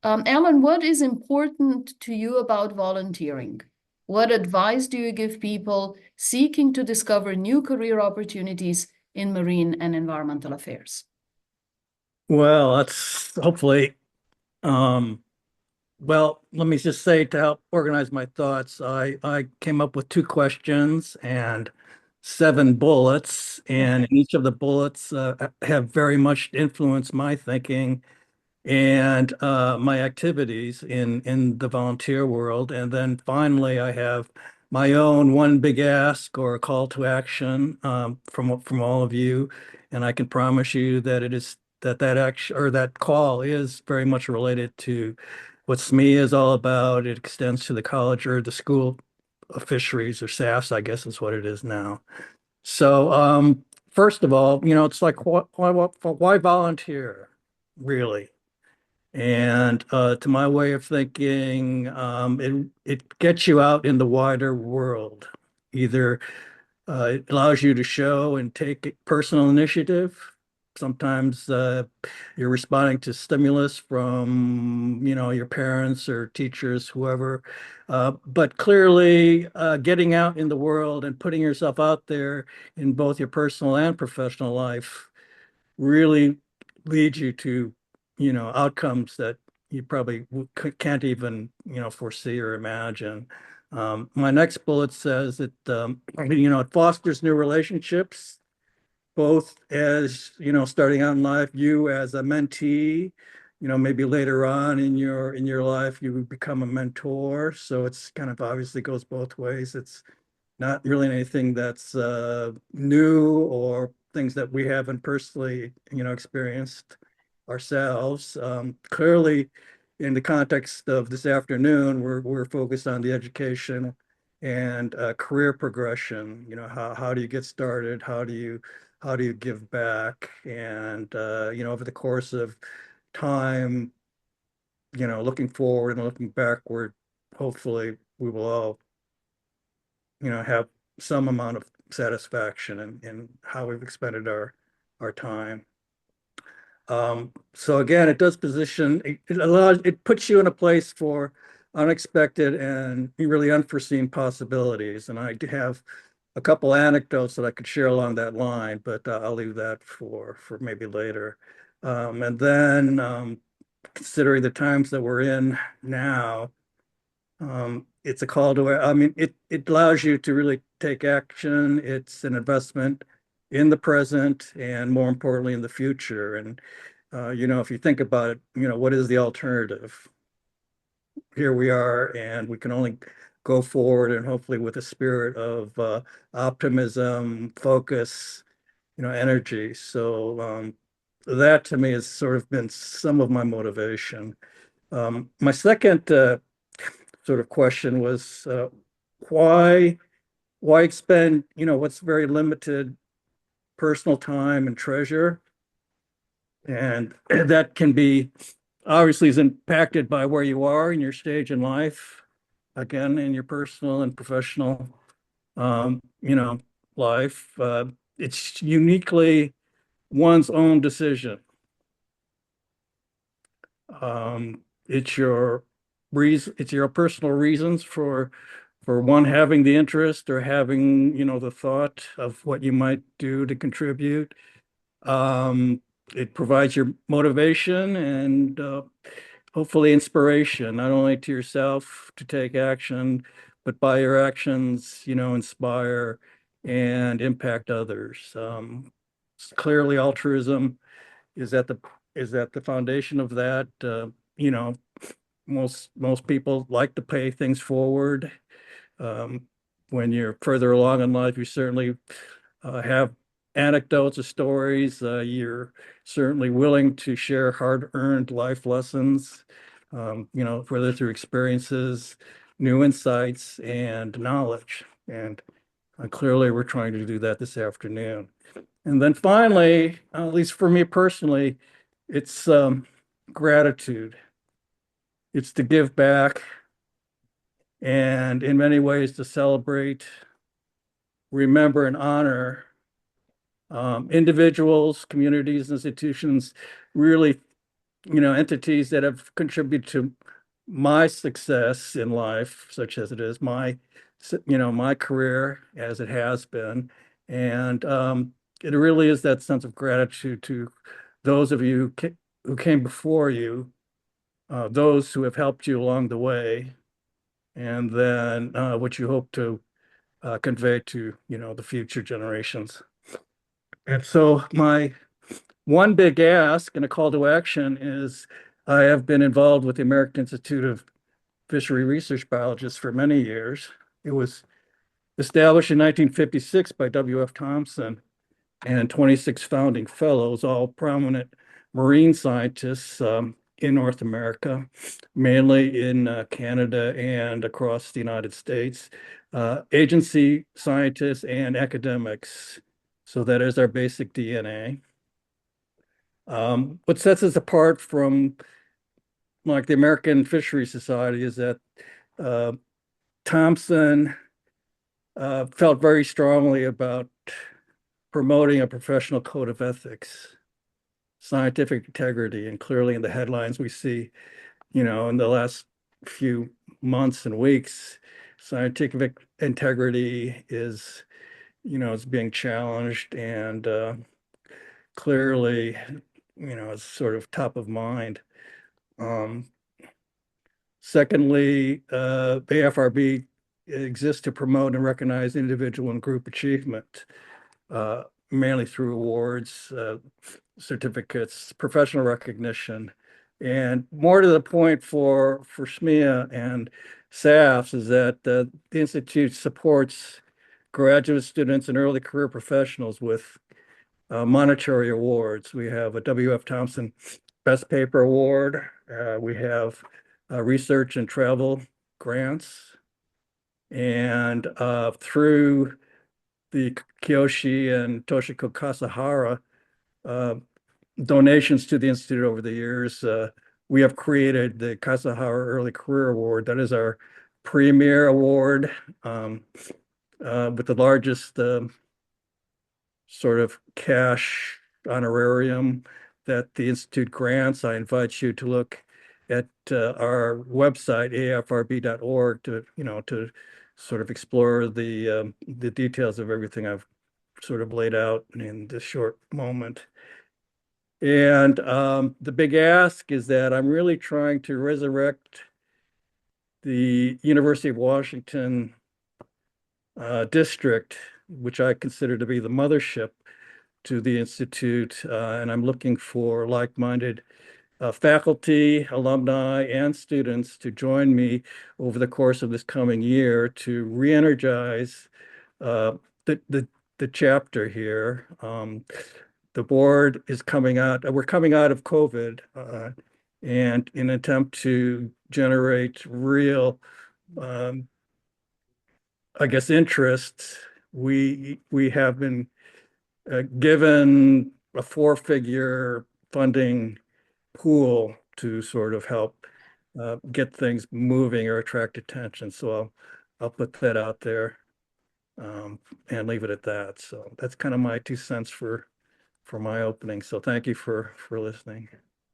Alan, what is important to you about volunteering? What advice do you give people seeking to discover new career opportunities in marine and environmental affairs? Well, that's hopefully, um, well, let me just say to help organize my thoughts, I came up with two questions and seven bullets, and Okay. each of the bullets have very much influenced my thinking and my activities in the volunteer world. And then finally, I have my own one big ask or a call to action from all of you, and I can promise you that it is that action or that call is very much related to what SMEA is all about. It extends to the college or the School of Fisheries or SAFs, I guess is what it is now. So, first of all, it's like why volunteer, really? And to my way of thinking, it gets you out in the wider world. Either it allows you to show and take personal initiative. Sometimes you're responding to stimulus from, your parents or teachers, whoever. But clearly, getting out in the world and putting yourself out there in both your personal and professional life really leads you to, outcomes that you probably can't even, foresee or imagine. My next bullet says that, it fosters new relationships, both as, starting out in life, you as a mentee, maybe later on in your life, you become a mentor. So it's kind of obviously goes both ways. It's not really anything that's new or things that we haven't personally, experienced ourselves. Clearly, in the context of this afternoon, we're focused on the education and career progression. How do you get started? How do you give back? And over the course of time, looking forward and looking backward, hopefully we will all have some amount of satisfaction in how we've expended our time. So again, it does position, it puts you in a place for unexpected and really unforeseen possibilities. And I do have a couple anecdotes that I could share along that line, but I'll leave that for maybe later. And then considering the times that we're in now, it's a call to, I mean, it allows you to really take action. It's an investment in the present and more importantly in the future. And, if you think about it, what is the alternative? Here we are, and we can only go forward and hopefully with a spirit of optimism, focus, energy. So that to me has sort of been some of my motivation. My second sort of question was why why expend what's very limited personal time and treasure, and that can be obviously is impacted by where you are in your stage in life, again in your personal and professional um, you know life. It's uniquely one's own decision. It's your it's your personal reasons for one having the interest or having, the thought of what you might do to contribute. Um, it provides your motivation and hopefully inspiration, not only to yourself to take action, but by your actions, inspire and impact others. Clearly, altruism is at the foundation of that. You know, most people like to pay things forward. Um, when you're further along in life, you certainly have anecdotes or stories. You're certainly willing to share hard-earned life lessons, whether through experiences, new insights, and knowledge. And clearly, we're trying to do that this afternoon. And then finally, at least for me personally, it's gratitude. It's to give back and in many ways to celebrate, remember, and honor individuals, communities, institutions really entities that have contributed to my success in life, such as it is my career as it has been. And it really is that sense of gratitude to those of you who came before you, those who have helped you along the way, and then what you hope to convey to, the future generations. And so my one big ask and a call to action is I have been involved with the American Institute of Fishery Research Biologists for many years. It was established in 1956 by W.F. Thompson and 26 founding fellows, all prominent marine scientists in North America, mainly in Canada and across the United States, agency scientists and academics. So that is our basic DNA. What sets us apart from like the American Fishery Society is that uh, Thompson felt very strongly about promoting a professional code of ethics, scientific integrity, and clearly in the headlines we see, in the last few months and weeks, scientific integrity is being challenged and clearly, is sort of top of mind. Um, Secondly, the AIFRB exists to promote and recognize individual and group achievement, mainly through awards, certificates, professional recognition. And more to the point for SMEA and SAFs is that the Institute supports graduate students and early career professionals with monetary awards. We have a W.F. Thompson Best Paper Award. We have research and travel grants. And through the Kiyoshi and Toshiko Kasahara donations to the Institute over the years, we have created the Kasahara Early Career Award. That is our premier award with the largest sort of cash honorarium that the Institute grants. I invite you to look at our website, aifrb.org, to sort of explore the details of everything I've sort of laid out in this short moment. And the big ask is that I'm really trying to resurrect the University of Washington district, which I consider to be the mothership to the Institute, and I'm looking for like-minded faculty, alumni, and students to join me over the course of this coming year to re-energize the chapter here. The board is we're coming out of COVID, and in an attempt to generate real, I guess, interest, we have been given a four-figure funding pool to sort of help get things moving or attract attention. So I'll put that out there and leave it at that. So that's kind of my 2 cents for my opening. So thank you for listening.